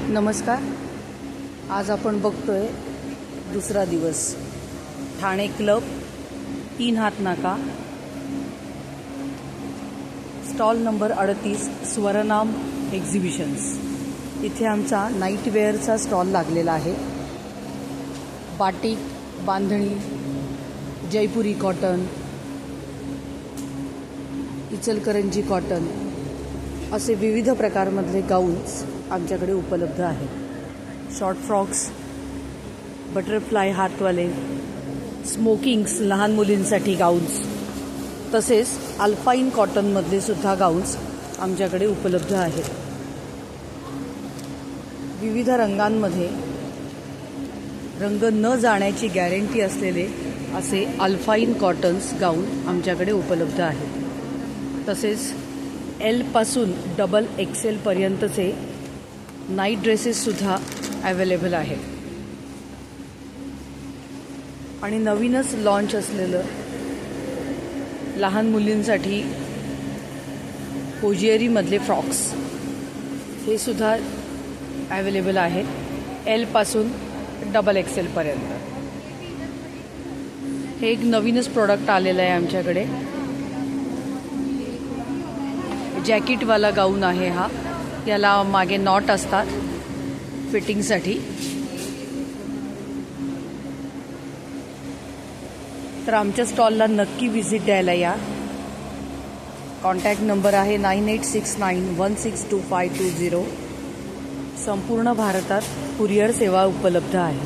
नमस्कार. आज आपण बघतोय दुसरा दिवस. ठाणे क्लब, 3 हात नाका, स्टॉल नंबर 38, स्वरनाम एक्झिबिशन्स. इथे आमचा नाईटवेअरचा स्टॉल लागलेला आहे. बाटिक, बांधणी, जयपुरी कॉटन, इचलकरंजी कॉटन असे विविध प्रकारमधले गाऊन्स आमच्याकडे उपलब्ध आहेत. शॉर्ट फ्रॉक्स, बटरफ्लाय हातवाले, स्मोकिंग्स, लहान मुलींसाठी गाऊन्स, तसेच अल्पाईन कॉटनमधले सुद्धा गाऊन्स आमच्याकडे उपलब्ध आहेत. विविध रंगांमध्ये रंग न जाण्याची गॅरंटी असलेले असे अल्पाईन कॉटन्स गाऊन आमच्याकडे उपलब्ध आहेत. तसेच एलपासून XXL पर्यंतचे नाईट ड्रेसेससुद्धा अवेलेबल आहेत. आणि नवीनच लॉन्च असलेलं लहान मुलींसाठी होजियरीमधले फ्रॉक्स हे सुद्धा अवेलेबल आहेत, एलपासून XXL पर्यंत. हे एक नवीनच प्रोडक्ट आलेलं आहे आमच्याकडे. जॅकेटवाला गाऊन आहे हा. याला मागे नॉट असतात फिटिंगसाठी. तर आमच्या स्टॉलला नक्की व्हिजिट द्यायला या. कॉन्टॅक्ट नंबर आहे 9869162520. संपूर्ण भारतात कुरिअर सेवा उपलब्ध आहे.